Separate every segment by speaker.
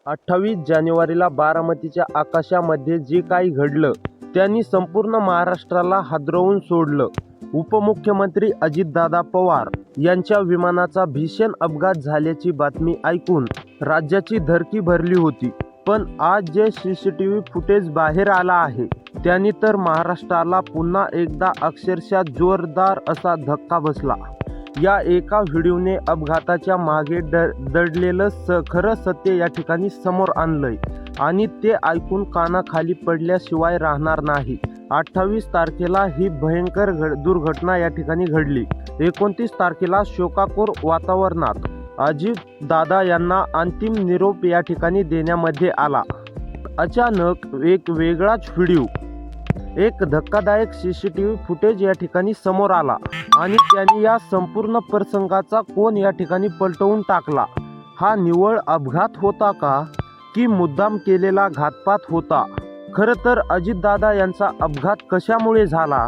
Speaker 1: 28 जानेवारीला बारामतीच्या आकाशामध्ये जे काही घडलं त्यांनी संपूर्ण महाराष्ट्राला हादरवून सोडलं. उपमुख्यमंत्री अजितदादा पवार यांच्या विमानाचा भीषण अपघात झाल्याची बातमी ऐकून राज्याची धरती भरली होती. पण आज जे CCTV फुटेज बाहेर आला आहे त्यांनी तर महाराष्ट्राला पुन्हा एकदा अक्षरशः जोरदार असा धक्का बसला. या एका व्हिडिओने अपघाताच्या मागे दडलेलं खरं सत्य या ठिकाणी समोर आणलंय आणि ते ऐकून कानाखाली पडल्याशिवाय राहणार नाही. 28 तारखेला ही भयंकर दुर्घटना या ठिकाणी घडली. 29 तारखेला शोकाकुर वातावरणात अजितदादा यांना अंतिम निरोप या ठिकाणी देण्यामध्ये आला. अचानक एक वेगळाच व्हिडिओ, एक धक्कादायक CCTV फुटेज या ठिकाणी समोर आला आणि त्यांनी या संपूर्ण प्रसंगाचा कोन या ठिकाणी पलटवून टाकला. हा निव्वळ अपघात होता का की मुद्दाम केलेला घातपात होता? खरं तर अजितदादा यांचा अपघात कशामुळे झाला?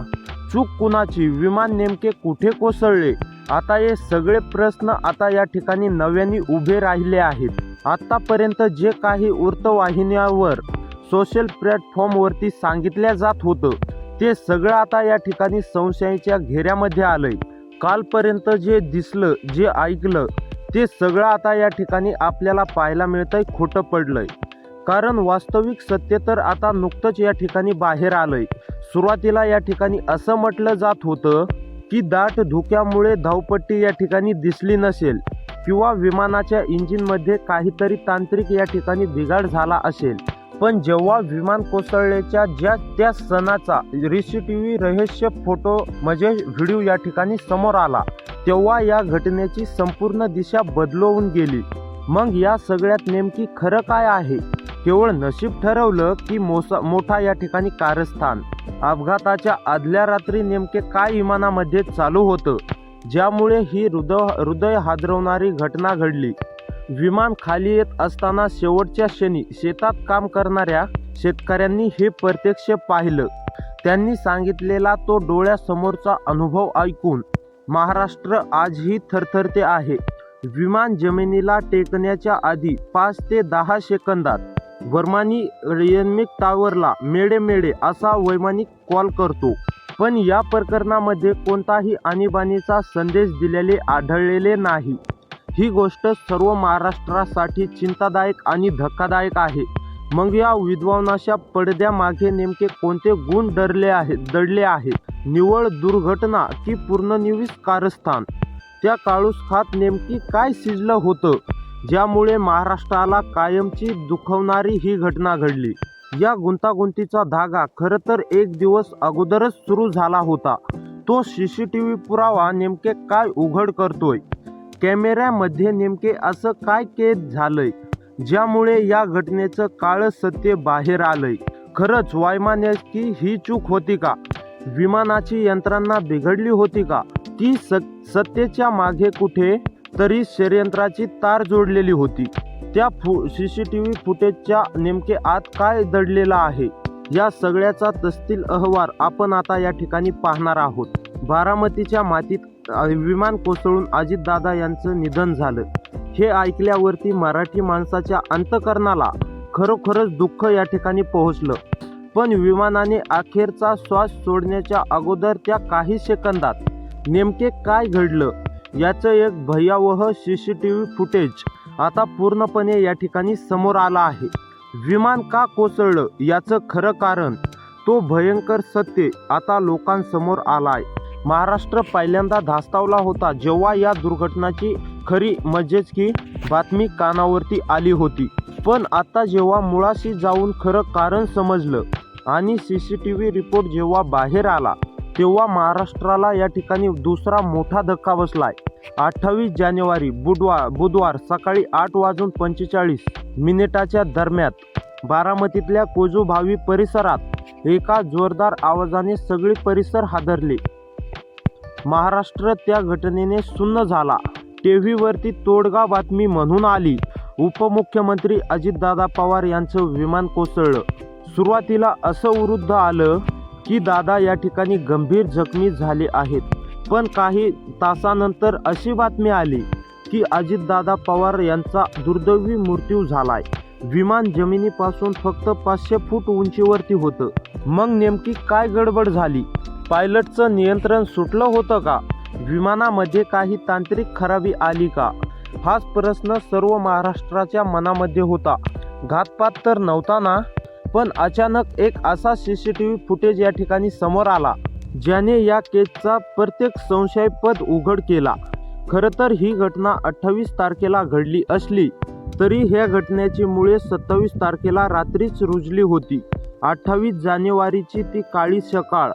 Speaker 1: चूक कुणाची? विमान नेमके कुठे कोसळले? आता हे सगळे प्रश्न आता या ठिकाणी नव्याने उभे राहिले आहेत. आतापर्यंत जे काही वृत्तवाहिन्यांवर सोशल प्लॅटफॉर्मवरती सांगितल्या जात होतं ते सगळं आता या ठिकाणी संशयाच्या घेऱ्यामध्ये आलंय. कालपर्यंत जे दिसलं, जे ऐकलं ते सगळं आता या ठिकाणी आपल्याला पाहायला मिळतंय खोटं पडलंय. कारण वास्तविक सत्य तर आता नुकतंच या ठिकाणी बाहेर आलंय. सुरुवातीला या ठिकाणी असं म्हटलं जात होतं की दाट धुक्यामुळे धावपट्टी या ठिकाणी दिसली नसेल किंवा विमानाच्या इंजिनमध्ये काहीतरी तांत्रिक या ठिकाणी बिघाड झाला असेल. पण जेव्हा विमान कोसळल्याच्या त्या क्षणाचा CCTV रहस्य फोटो म्हणजे व्हिडिओ या ठिकाणी समोर आला तेव्हा या घटनेची संपूर्ण दिशा बदलवून गेली. मग या सगळ्यात नेमकी खरं काय आहे? केवळ नशीब ठरवलं की मोठा या ठिकाणी कारस्थान? अपघाताच्या आदल्या रात्री नेमके काय विमानामध्ये चालू होतं ज्यामुळे ही हृदय हादरवणारी घटना घडली? विमान खाली येत असताना शेवटच्या क्षणी शेतात काम करणाऱ्या शेतकऱ्यांनी हे प्रत्यक्ष पाहिलं. त्यांनी सांगितलेला तो डोळ्यासमोरचा अनुभव ऐकून महाराष्ट्र आजही थरथरते आहे. विमान जमिनीला टेकण्याच्या आधी 5 ते 10 सेकंदात वैमानिक टावरला मेडे मेडे असा वैमानिक कॉल करतो. पण या प्रकरणामध्ये कोणताही आणीबाणीचा संदेश दिलेले आढळलेले नाही. ही गोष्ट सर्व महाराष्ट्रासाठी चिंतादायक आणि धक्कादायक आहे. मग या विद्वानाच्या पडद्यामागे नेमके कोणते गुण दडले आहेत? निव्वळ दुर्घटना की पूर्णनिवीस कारस्थान? त्या काळुसखात नेमकी काय शिजलं होतं ज्यामुळे महाराष्ट्राला कायमची दुखवणारी ही घटना घडली? या गुंतागुंतीचा धागा खरं तर एक दिवस अगोदरच सुरू झाला होता. तो CCTV पुरावा नेमके काय उघड करतोय? कॅमेऱ्यामध्ये नेमके असं काय कैद झालंय ज्यामुळे या घटनेचं काळं सत्य बाहेर आलंय? खरंच वैमानिकी ही चूक होती का? विमानाची यंत्रणा बिघडली होती का? की सत्तेच्या मागे कुठे तरी षडयंत्राची तार जोडलेली होती? त्या CCTV फुटेजच्या नेमके आत काय दडलेलं आहे? या सगळ्याचा तपशील अहवाल आपण आता या ठिकाणी पाहणार आहोत. बारामतीच्या मातीत विमान कोसळून अजितदादा यांचं निधन झालं हे ऐकल्यावरती मराठी माणसाच्या अंतःकरणाला खरोखरच दुःख या ठिकाणी पोहोचलं. पण विमानाने अखेरचा श्वास सोडण्याच्या अगोदर त्या काही सेकंदात नेमके काय घडलं याचं एक भयावह CCTV फुटेज आता पूर्णपणे या ठिकाणी समोर आला आहे. विमान का कोसळलं याचं खरं कारण, तो भयंकर सत्य आता लोकांसमोर आलाय. महाराष्ट्र पहिल्यांदा धास्तावला होता जेव्हा या दुर्घटनेची खरी म्हणजेच की बातमी कानावरती आली होती. पण आता जेव्हा मुळाशी जाऊन खरं कारण समजलं आणि CCTV रिपोर्ट जेव्हा बाहेर आला तेव्हा महाराष्ट्राला या ठिकाणी दुसरा मोठा धक्का बसलाय. 28 जानेवारी बुधवार सकाळी 8:45 दरम्यान बारामतीतल्या कोजूभावी परिसरात एका जोरदार आवाजाने सगळे परिसर हादरले. महाराष्ट्र त्या घटनेने सुन्न झाला. टीव्हीवरती तोडगा बातमी म्हणून आली, उपमुख्यमंत्री अजितदादा पवार यांचं विमान कोसळलं. सुरुवातीला असं वृत्त आलं की दादा या ठिकाणी गंभीर जखमी झाले आहेत. पण काही तासानंतर अशी बातमी आली की अजितदादा पवार यांचा दुर्दैवी मृत्यू झालाय. विमान जमिनीपासून फक्त 500 फूट उंचीवरती होतं. मग नेमकी काय गडबड झाली? पायलटचं नियंत्रण सुटलं होतं का? विमानामध्ये काही तांत्रिक खराबी आली का? हाच प्रश्न सर्व महाराष्ट्राच्या मनामध्ये होता. घातपात तर नव्हता ना? पण अचानक एक असा CCTV फुटेज या ठिकाणी समोर आला, ज्याने या केसचा प्रत्येक संशयास्पद उघड केला. खरं तर ही घटना 28 तारखेला घडली असली तरी ह्या घटनेची मुळे 27 तारखेला रात्रीच रुजली होती. 28 जानेवारीची ती काळी सकाळ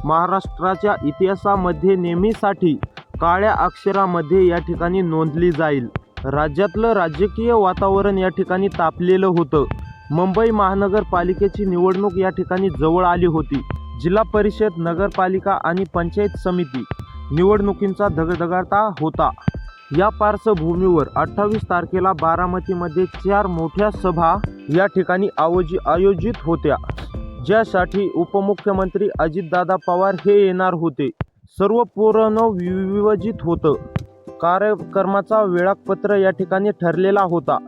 Speaker 1: महाराष्ट्राच्या इतिहासामध्ये नेहमीसाठी काळ्या अक्षरामध्ये या ठिकाणी नोंदली जाईल. राज्यातलं राजकीय वातावरण या ठिकाणी तापलेलं होतं. मुंबई महानगरपालिकेची निवडणूक या ठिकाणी जवळ आली होती. जिल्हा परिषद, नगरपालिका आणि पंचायत समिती निवडणुकींचा धगधगाटा होता. या पार्श्वभूमीवर 28 तारखेला बारामतीमध्ये 4 मोठ्या सभा या ठिकाणी आयोजित होत्या, ज्यासाठी उपमुख्यमंत्री अजितदादा पवार हे येणार होते. सर्व पूर्ण वियोजित होतं. कार्यक्रमाचा वेळापत्र या ठिकाणी ठरलेला होता.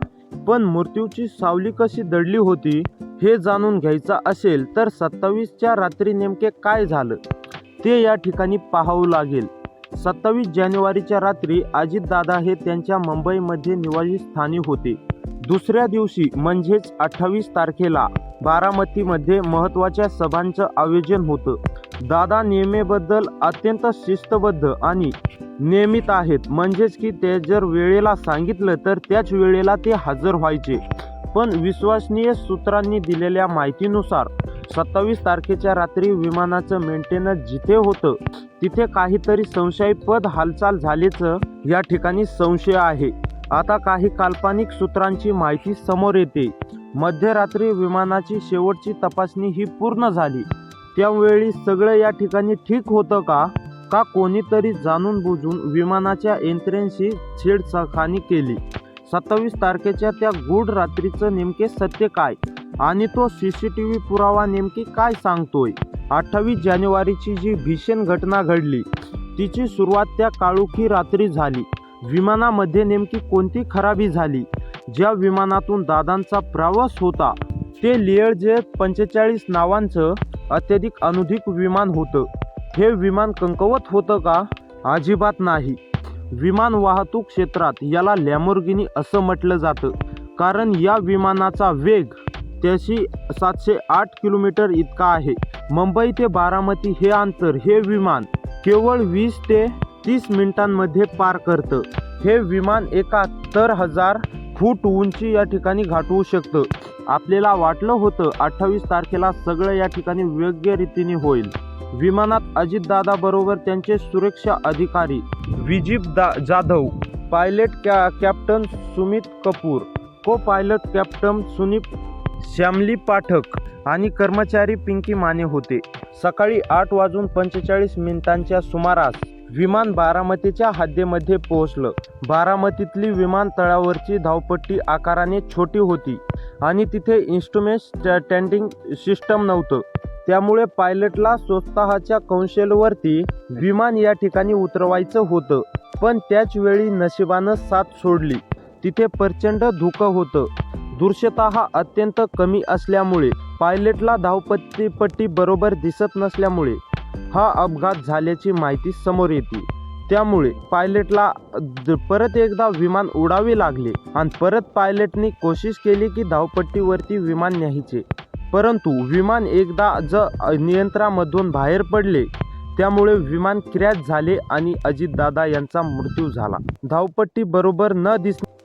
Speaker 1: पण मृत्यूची सावली कशी दडली होती हे जाणून घ्यायचं असेल तर 27च्या रात्री नेमके काय झालं ते या ठिकाणी पाहावं लागेल. 27 जानेवारीच्या रात्री अजितदादा हे त्यांच्या मुंबईमध्ये निवासस्थानी होते. दुसऱ्या दिवशी म्हणजेच 28 तारखेला बारामतीमध्ये महत्त्वाच्या सभांचं आयोजन होतं. दादा नेहमीबद्दल अत्यंत शिस्तबद्ध आणि नियमित आहेत. म्हणजेच की ते जर वेळेला सांगितलं तर त्याच वेळेला ते हजर व्हायचे. पण विश्वसनीय सूत्रांनी दिलेल्या माहितीनुसार 27 तारखेच्या रात्री विमानाचं मेंटेनन्स जिथे होतं तिथे काहीतरी संशयास्पद हालचाल झाल्याचं या ठिकाणी संशय आहे. आता काही काल्पनिक सूत्रांची माहिती समोर येते. मध्यरात्री विमानाची शेवटची तपासणी ही पूर्ण झाली. त्यावेळी सगळं या ठिकाणी ठीक होतं का कोणीतरी जाणून बुजून विमानाच्या यंत्रणेशी छेडछाड केली? 27 तारखेच्या त्या गूढ रात्रीचं नेमके सत्य काय आणि तो CCTV पुरावा नेमकी काय सांगतोय? 28 जानेवारीची जी भीषण घटना घडली तिची सुरुवात त्या काळोखी रात्री झाली. विमानामध्ये नेमकी कोणती खराबी झाली? ज्या विमानातून दादांचा प्रवास होता ते Learjet 45 नावाचं अत्यधिक अनुधिक विमान होतं. हे विमान कमकुवत होतं का? अजिबात नाही. विमान वाहतूक क्षेत्रात याला लॅम्बोर्गिनी असं म्हटलं जातं, कारण या विमानाचा वेग 708 किलोमीटर इतका आहे. मुंबई ते बारामती हे अंतर हे विमान केवळ 20 ते 30 मिनिटांमध्ये पार करतं. हे विमान 71,000 फूट उंची या ठिकाणी गाठवू शकतं. आपल्याला वाटलं होतं 28 तारखेला सगळं या ठिकाणी योग्य रीतीने होईल. विमानात अजितदादा बरोबर त्यांचे सुरक्षा अधिकारी विजीत जाधव, पायलट कॅप्टन सुमित कपूर, को पायलट कॅप्टन सुनीप श्यामली पाठक आणि कर्मचारी पिंकी माने होते. सकाळी 8:45 सुमारास विमान बारामतीच्या हद्दीमध्ये पोहोचलं. बारामतीतली विमानतळावरची धावपट्टी आकाराने छोटी होती आणि तिथे इन्स्ट्रुमेंट स्टँडिंग सिस्टम नव्हतं. त्यामुळे पायलटला स्वतःच्या कौशल्यावरती विमान या ठिकाणी उतरवायचं होतं. पण त्याच वेळी नशिबानं साथ सोडली. तिथे प्रचंड धुकं होतं. दृश्यता अत्यंत कमी असल्यामुळे पायलटला धावपट्टी बरोबर दिसत नसल्यामुळे हा अपघात झाल्याची माहिती समोर येते. त्यामुळे पायलटला परत एकदा विमान उडावे लागले आणि परत पायलटने कोशिश केली की धावपट्टीवरती विमान न्यायचे. परंतु विमान एकदा नियंत्रणामधून बाहेर पडले त्यामुळे विमान क्रॅश झाले आणि अजितदादा यांचा मृत्यू झाला. धावपट्टी बरोबर न दिसणे